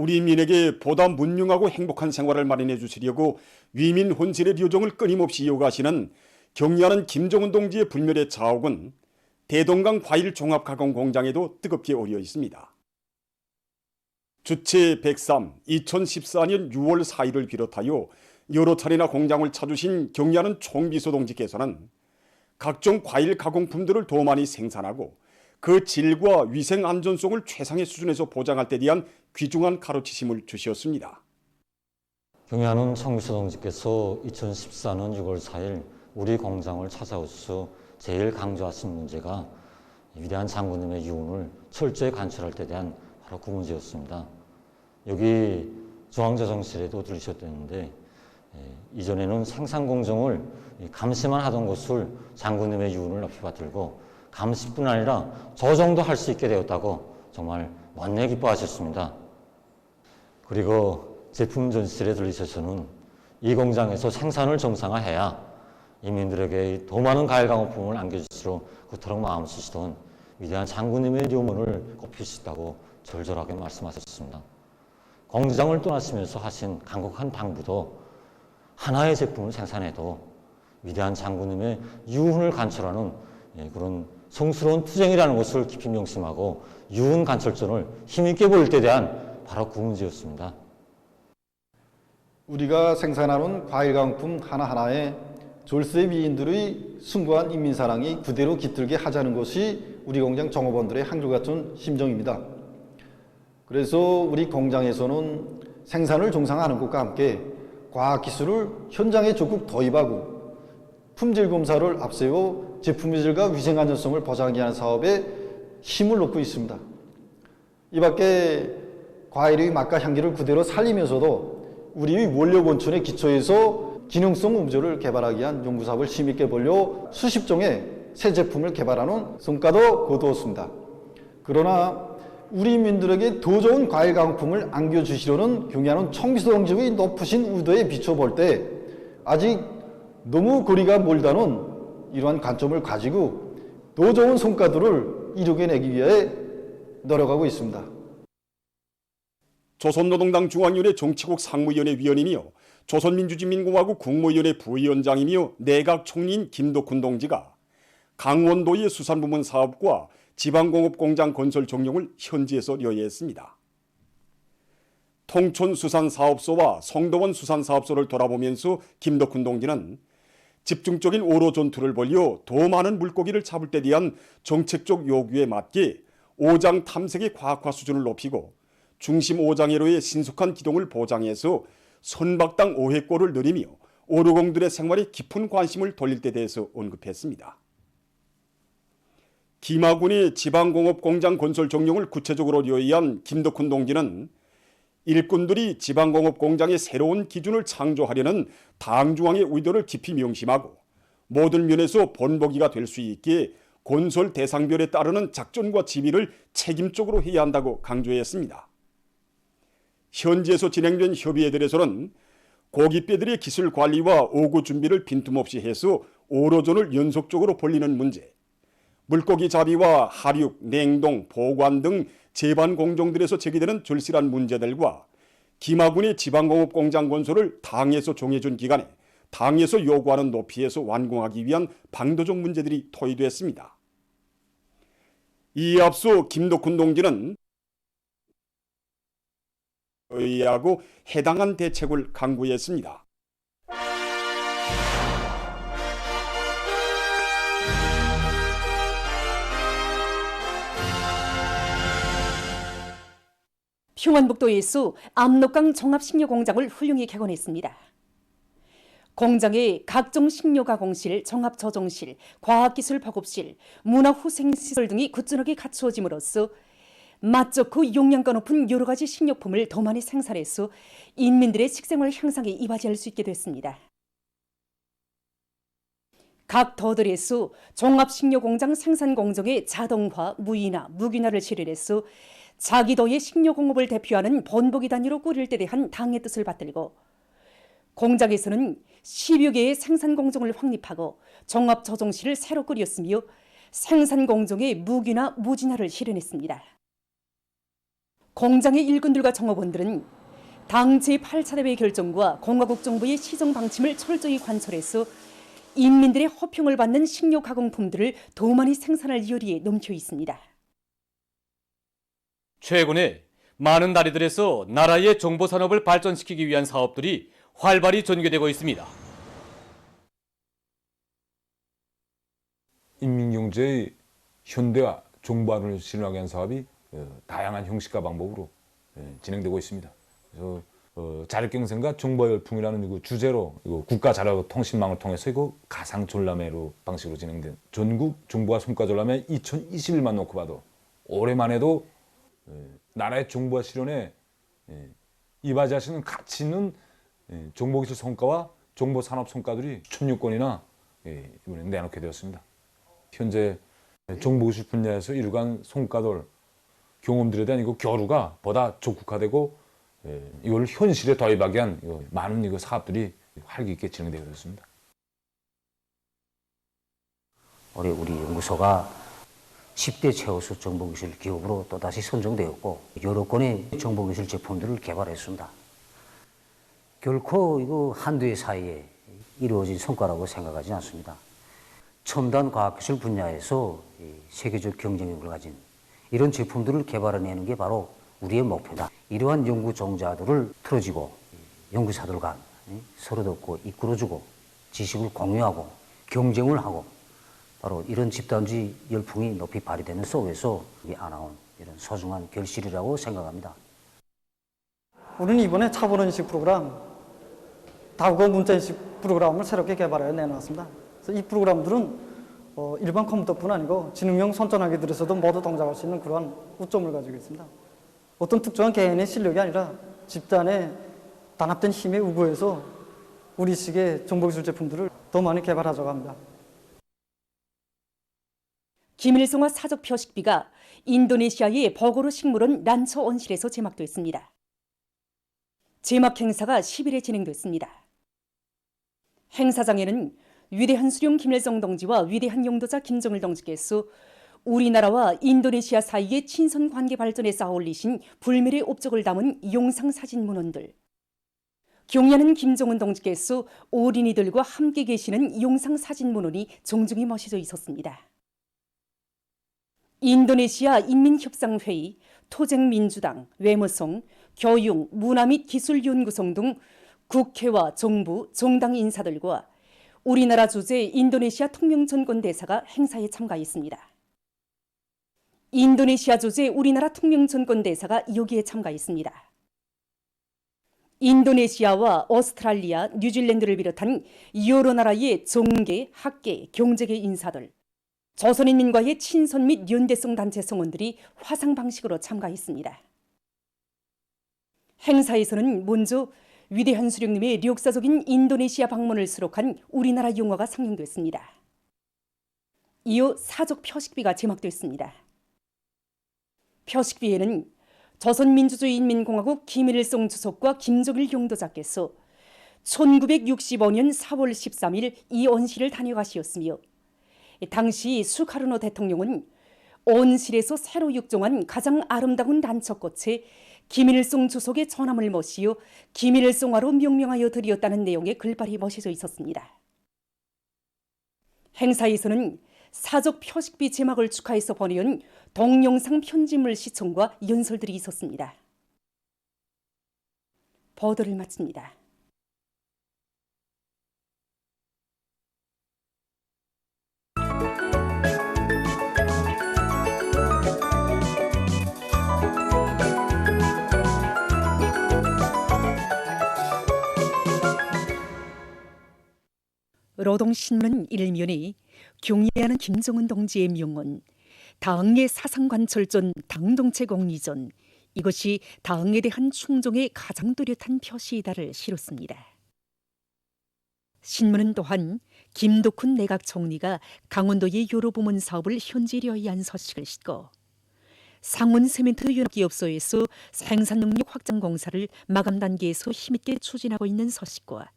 우리 민에게 보다 문명하고 행복한 생활을 마련해 주시려고 위민 혼신의 료정을 끊임없이 이어가시는 경리하는 김정은 동지의 불멸의 자옥은 대동강 과일 종합 가공 공장에도 뜨겁게 오려 있습니다. 주체 103 2014년 6월 4일을 비롯하여 여러 차례나 공장을 찾으신 경리하는 총비서 동지께서는 각종 과일 가공품들을 더 많이 생산하고 그 질과 위생 안전성을 최상의 수준에서 보장할 때 대한 귀중한 가르치심을 주셨습니다. 경리하는 총비서 동지께서 2014년 6월 4일 우리 공장을 찾아오셔서 제일 강조하신 문제가 위대한 장군님의 유언을 철저히 관철할 때 대한 바로 그 문제였습니다. 여기 중앙조정실에도 들으셨는데 이전에는 생산공정을 감시만 하던 것을 장군님의 유언을 높이 받들고 감시뿐 아니라 조정도 할 수 있게 되었다고 정말 만내 기뻐하셨습니다. 그리고 제품 전시실에 들리셔서는 이 공장에서 생산을 정상화해야 인민들에게 더 많은 과일 가공품을 안겨주시러 그토록 마음 쓰시던 위대한 장군님의 료문을 꼽히시다고 절절하게 말씀하셨습니다. 공장을 떠나시면서 하신 간곡한 당부도 하나의 제품을 생산해도 위대한 장군님의 유훈을 관철하는 그런 성스러운 투쟁이라는 것을 깊이 명심하고 유훈 관철전을 힘있게 보일 때에 대한 바로 그 문제였습니다. 우리가 생산하는 과일 가공품 하나하나에 졸세 미인들의 숭고한 인민사랑이 그대로 깃들게 하자는 것이 우리 공장 종업원들의 한결같은 심정입니다. 그래서 우리 공장에서는 생산을 정상화하는 것과 함께 과학기술을 현장에 적극 도입하고 품질 검사를 앞세워 제품의 질과 위생안전성을 보장하기 위한 사업에 힘을 놓고 있습니다. 이 밖에 과일의 맛과 향기를 그대로 살리면서도 우리의 원료 원천의 기초에서 기능성 음료를 개발하기 위한 연구사업을 힘있게 벌려 수십 종의 새 제품을 개발하는 성과도 거두었습니다. 그러나 우리 민들에게 더 좋은 과일 가공품을 안겨주시려는 경리하는 총비서 동지의 높으신 의도에 비춰볼 때 아직 너무 거리가 멀다는 이러한 관점을 가지고 더 좋은 성과들을 이루어내기 위해 노력하고 있습니다. 조선노동당 중앙위원회 정치국 상무위원회 위원이며 조선민주주의민공화국 국무위원회 부위원장이며 내각총리인 김덕훈 동지가 강원도의 수산부문 사업과 지방공업공장 건설 종용을 현지에서 여회했습니다. 통촌수산사업소와 성도원 수산사업소를 돌아보면서 김덕훈 동지는 집중적인 오로 전투를 벌여 더 많은 물고기를 잡을 때 대한 정책적 요구에 맞게 오장 탐색의 과학화 수준을 높이고 중심 오장회로의 신속한 기동을 보장해서 선박당 5회꼴을 늘리며 오류공들의 생활에 깊은 관심을 돌릴 때 대해서 언급했습니다. 김하군의 지방공업공장 건설 종용을 구체적으로 요의한 김덕훈 동지는 일꾼들이 지방공업공장의 새로운 기준을 창조하려는 당중앙의 의도를 깊이 명심하고 모든 면에서 본보기가 될 수 있게 건설 대상별에 따르는 작전과 지휘를 책임적으로 해야 한다고 강조했습니다. 현지에서 진행된 협의회들에서는 고깃배들의 기술 관리와 오구 준비를 빈틈없이 해서 오로전을 연속적으로 벌리는 문제, 물고기 잡이와 하륙, 냉동, 보관 등 제반 공정들에서 제기되는 절실한 문제들과 김하군의 지방공업공장 건설을 당에서 정해준 기간에 당에서 요구하는 높이에서 완공하기 위한 방도적 문제들이 토의됐습니다. 이에 앞서 김덕훈 동지는 의하고 해당한 대책을 강구했습니다. 평안북도에서 압록강 종합식료공장을 훌륭히 개건했습니다. 공장에 각종 식료 가공실, 종합저정실, 과학기술 보급실, 문화후생시설 등이 굳건하게 갖추어짐으로써 맛 좋고 용량가 높은 여러 가지 식료품을 더 많이 생산해서 인민들의 식생활 향상에 이바지할 수 있게 됐습니다. 각 도들에서 종합식료공장 생산공정의 자동화, 무인화, 무균화를 실현해서 자기도의 식료공업을 대표하는 본보기 단위로 꾸릴 때 대한 당의 뜻을 받들고 공장에서는 10여 개의 생산공정을 확립하고 종합저정실을 새로 꾸렸으며 생산공정의 무균화, 무진화를 실현했습니다. 공장의 일꾼들과 정업원들은 당 제8차 대회 결정과 공화국 정부의 시정 방침을 철저히 관철해서 인민들의 허평을 받는 식료 가공품들을 더 많이 생산할 열의에 넘쳐 있습니다. 최근에 많은 나라들에서 나라의 정보 산업을 발전시키기 위한 사업들이 활발히 전개되고 있습니다. 인민경제의 현대화, 정보화를 실현하기 위한 사업이 다양한 형식과 방법으로 진행되고 있습니다. 그래서 자력경생과 정보열풍이라는 이거 주제로 이거 국가자료통신망을 통해서 이거 가상 전람회로 방식으로 진행된 전국 정보화 성과 전람회 2021만 놓고 봐도 올해만 해도 나라의 정보화 실현에 이바지할 수 있는 가치 있는 정보기술 성과와 정보산업 성과들이 1,006건이나 이번에 내놓게 되었습니다. 현재 정보기술 분야에서 이러한 성과들, 경험들에 대한 이거 교류가 보다 적극화되고 이걸 현실에 도입하기 위한 많은 이거 사업들이 활기 있게 진행되고 있습니다. 우리 연구소가 10대 최우수 정보기술 기업으로 또다시 선정되었고 여러 건의 정보기술 제품들을 개발했습니다. 결코 이거 한두 해 사이에 이루어진 성과라고 생각하지 않습니다. 첨단 과학기술 분야에서 세계적 경쟁력을 가진 이런 제품들을 개발해내는 게 바로 우리의 목표다. 이러한 연구 종자들을 틀어지고 연구사들 간 서로 돕고 이끌어주고 지식을 공유하고 경쟁을 하고 바로 이런 집단주의 열풍이 높이 발휘되는 속에서 안아온 이런 소중한 결실이라고 생각합니다. 우리는 이번에 차본인식 프로그램, 다국어 문자인식 프로그램을 새롭게 개발해 내놨습니다. 그래서 이 프로그램들은 일반 컴퓨터뿐 아니고 지능형 손전화기들에서도 모두 동작할 수 있는 그러한 우점을 가지고 있습니다. 어떤 특정한 개인의 실력이 아니라 집단의 단합된 힘에 우거해서 우리식의 정보기술 제품들을 더 많이 개발하자고 합니다. 김일성화 사적 표식비가 인도네시아의 버거로 식물원 란처 온실에서 제막됐습니다. 제막 행사가 10일에 진행됐습니다. 행사장에는 위대한 수령 김일성 동지와 위대한 용도자 김정일 동지께서 우리나라와 인도네시아 사이의 친선 관계 발전에 쌓아올리신 불멸의 업적을 담은 용상 사진 문헌들, 경례하는 김정은 동지께서 어린이들과 함께 계시는 용상 사진 문헌이 종종이 멋져져 있었습니다. 인도네시아 인민협상회의, 토쟁민주당, 외무성, 교육, 문화 및 기술연구성 등 국회와 정부, 정당 인사들과 우리나라 주재 인도네시아 특명전권대사가 행사에 참가했습니다. 인도네시아 주재 우리나라 특명전권대사가 여기에 참가했습니다. 인도네시아와 오스트랄리아, 뉴질랜드를 비롯한 여러 나라의 정계, 학계, 경제계 인사들, 조선인민과의 친선 및 연대성 단체 성원들이 화상 방식으로 참가했습니다. 행사에서는 먼저 위대한 수령님의 역사적인 인도네시아 방문을 수록한 우리나라 영화가 상영됐습니다. 이어 사적 표식비가 제막됐습니다. 표식비에는 조선민주주의인민공화국 김일성 주석과 김정일 용도자께서 1965년 4월 13일 이 온실을 다녀가시었으며 당시 수카르노 대통령은 온실에서 새로 육종한 가장 아름다운 단척꽃에 김일성 주석의 전함을 모시어 김일성화로 명명하여 드리었다는 내용의 글발이 멋져져 있었습니다. 행사에서는 사적 표식비 제막을 축하해서 보내온 동영상 편집물 시청과 연설들이 있었습니다. 보도를 마칩니다. 노동신문 1면에 경례하는 김정은 동지의 명언, 당의 사상관철전 당정체 공리전, 이것이 당에 대한 충정의 가장 뚜렷한 표시이다를 실었습니다. 신문은 또한 김덕훈 내각 총리가 강원도의 여러 부문 사업을 현지려의한 소식을 싣고 상원 세멘트 연합기업소에서 생산능력 확장 공사를 마감 단계에서 힘있게 추진하고 있는 소식과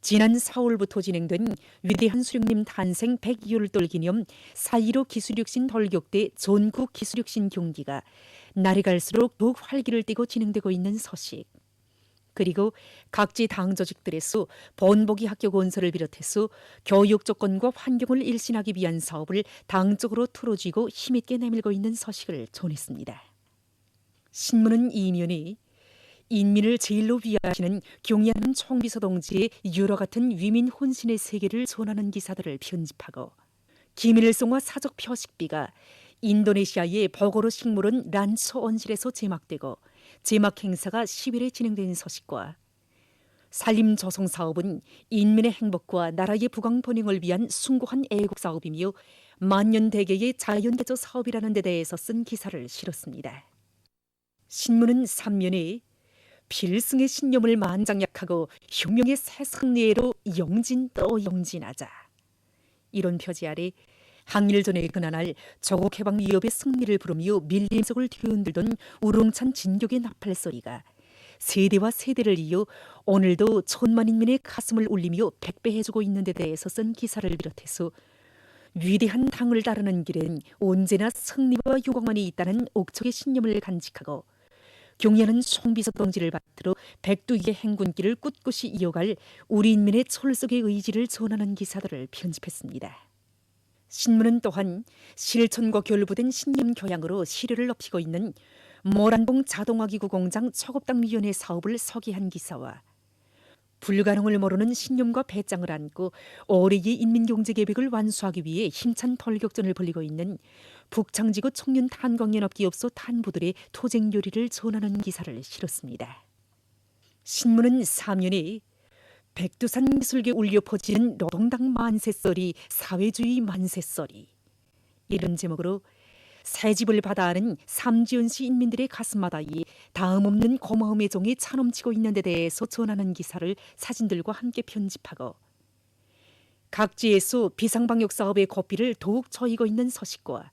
지난 4월부터 진행된 위대한 수령님 탄생 100여일돌 기념 4.15 기술혁신 돌격대 전국 기술혁신 경기가 날이 갈수록 더욱 활기를 띠고 진행되고 있는 서식. 그리고 각지 당 조직들에서 번복이 학교 건설을 비롯해서 교육 조건과 환경을 일신하기 위한 사업을 당적으로 틀어쥐고 힘있게 내밀고 있는 서식을 전했습니다. 신문은 이면이 인민을 제일로 위하시는 경의하는 총비서 동지의 유로 같은 위민 혼신의 세계를 전하는 기사들을 편집하고 김일성과 사적 표식비가 인도네시아의 버거로 식물원 란초 언실에서 제막되고 제막 행사가 10일에 진행된 서식과 산림 조성 사업은 인민의 행복과 나라의 부강 번영을 위한 숭고한 애국 사업이며 만년대계의 자연대조 사업이라는 데 대해서 쓴 기사를 실었습니다. 신문은 3면에 필승의 신념을 만장약하고 혁명의 새 승리로 영진 또 영진하자. 이런 표지 아래 항일전에 그나날 조국 해방 위협의 승리를 부르며 밀림 속을 뒤흔들던 우렁찬 진격의 나팔 소리가 세대와 세대를 이어 오늘도 천만 인민의 가슴을 울리며 백배해주고 있는 데 대해서 쓴 기사를 비롯해서 위대한 당을 따르는 길엔 언제나 승리와 영광만이 있다는 옥적의 신념을 간직하고 경의하는 총비서 동지를 받들어 백두의 행군길을 꿋꿋이 이어갈 우리 인민의 철석의 의지를 전하는 기사들을 편집했습니다. 신문은 또한 실천과 결부된 신념 교양으로 시류를 높이고 있는 모란봉 자동화기구 공장 초급당위원회 사업을 소개한 기사와 불가능을 모르는 신념과 배짱을 안고 올해의 인민경제계획을 완수하기 위해 힘찬 돌격전을 벌이고 있는 북창지구 청년 탄광연합기업소 탄부들의 토쟁 요리를 전하는 기사를 실었습니다. 신문은 3면에 백두산 기술계 울려 퍼지는 노동당 만세썰이 사회주의 만세썰이 이런 제목으로 새 집을 받아하는 삼지연시 인민들의 가슴마다이 다음 없는 고마움의 종이 차넘치고 있는 데 대해서 전하는 기사를 사진들과 함께 편집하고 각지에서 비상방역사업의 고삐를 더욱 저이고 있는 서식과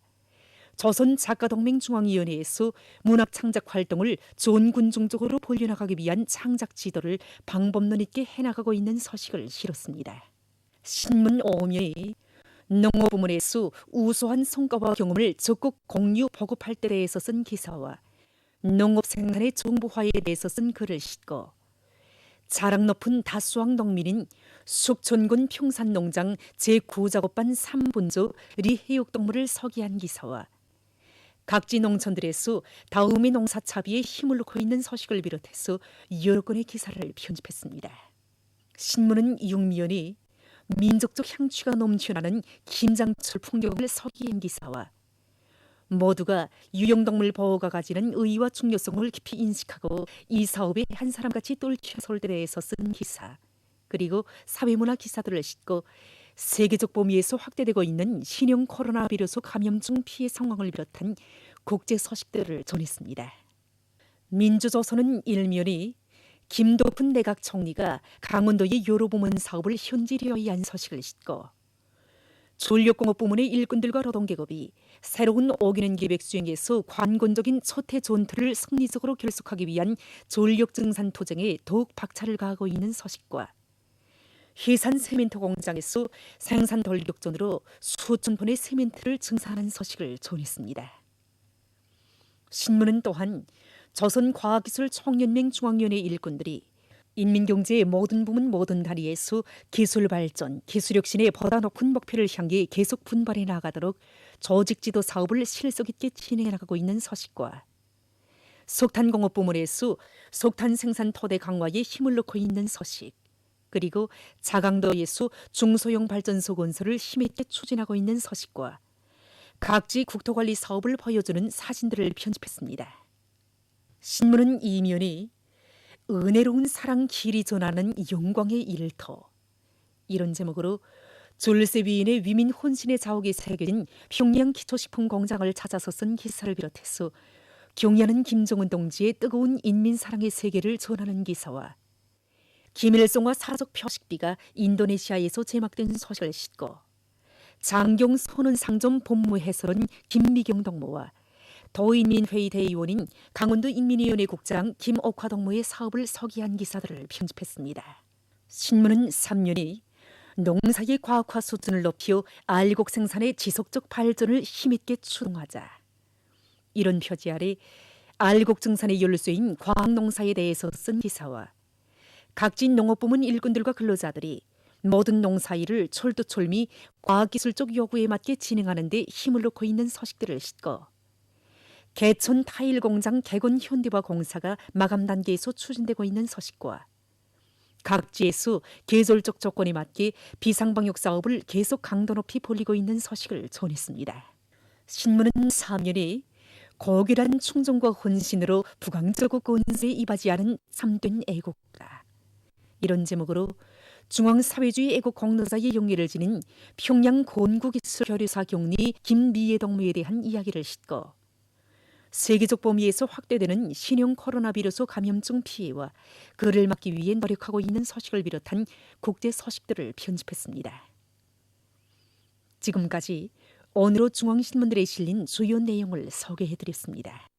조선작가동맹중앙위원회에서 문학창작 활동을 전군중적으로 벌려나가기 위한 창작 지도를 방법론 있게 해나가고 있는 서식을 실었습니다. 신문 5면에 농업부문에서 우수한 성과와 경험을 적극 공유 보급할 때에 대해서 쓴 기사와 농업 생산의 정보화에 대해서 쓴 글을 싣고 자랑 높은 다수왕 농민인 숙촌군 평산농장 제9작업반 3분조 리해육동물을 소개한 기사와 각지 농촌들에서 다음의 농사차비에 힘을 놓고 있는 소식을 비롯해서 여러 건의 기사를 편집했습니다. 신문은 6면이 민족적 향취가 넘쳐나는 김장철 풍경을 소개한 기사와 모두가 유형동물 보호가 가지는 의의와 중요성을 깊이 인식하고 이 사업에 한 사람같이 똘쳐설 때에서 쓴 기사 그리고 사회문화 기사들을 싣고 세계적 범위에서 확대되고 있는 신형 코로나 비로소 감염증 피해 상황을 비롯한 국제 소식들을 전했습니다. 민주조선은 1면이 김도훈 내각 총리가 강원도의 여러 부문 사업을 현지료의한 소식을 싣고 전력공업 부문의 일꾼들과 노동계급이 새로운 5개년 계획 수행에서 관건적인 초태 전투를 승리적으로 결속하기 위한 전력 증산 투쟁에 더욱 박차를 가하고 있는 소식과 해산 세멘트 공장에서 생산 돌격전으로 수천 톤의 세멘트를 증산하는 소식을 전했습니다. 신문은 또한 조선과학기술총연맹 중앙위원회 일꾼들이 인민경제의 모든 부문 모든 다리에서 기술발전, 기술혁신의 보다 높은 목표를 향해 계속 분발해 나가도록 조직지도 사업을 실속 있게 진행해 나가고 있는 소식과 석탄공업 부문에서 석탄 생산 토대 강화에 힘을 넣고 있는 소식 그리고 자강도에서 중소형 발전소 건설을 힘있게 추진하고 있는 소식과 각지 국토관리 사업을 보여주는 사진들을 편집했습니다. 신문은 이면이 은혜로운 사랑 길이 전하는 영광의 일터 이런 제목으로 졸세 위인의 위민 혼신의 자옥이 새겨진 평양 기초식품 공장을 찾아서 쓴 기사를 비롯해서 경의하는 김정은 동지의 뜨거운 인민사랑의 세계를 전하는 기사와 김일성과 사적 표식비가 인도네시아에서 제막된 소식을 싣고 장경 선언상점 본무 해설은 김미경 동무와 도인민회의 대의원인 강원도 인민위원회 국장 김옥화 동무의 사업을 소개한 기사들을 편집했습니다. 신문은 3년이 농사의 과학화 수준을 높여 알곡 생산의 지속적 발전을 힘있게 추동하자. 이런 표지 아래 알곡증산의 연료소인 과학농사에 대해서 쓴 기사와 각진 농업부문 일꾼들과 근로자들이 모든 농사일을 철두철미 과학기술적 요구에 맞게 진행하는 데 힘을 놓고 있는 서식들을 싣고 개천 타일 공장 개건 현대화 공사가 마감 단계에서 추진되고 있는 서식과 각지에서 계절적 조건에 맞게 비상방역 사업을 계속 강도 높이 벌이고 있는 서식을 전했습니다. 신문은 3년에 고결한 충정과 헌신으로 부강조국 건설에 이바지하는 참된 애국가, 이런 제목으로 중앙사회주의 애국 공로자의 용기를 지닌 평양 건국기술교류사 경리 김미애 동무에 대한 이야기를 싣고 세계적 범위에서 확대되는 신형 코로나 비루스 감염증 피해와 그를 막기 위해 노력하고 있는 서식을 비롯한 국제 서식들을 편집했습니다. 지금까지 오늘의 중앙신문들에 실린 주요 내용을 소개해드렸습니다.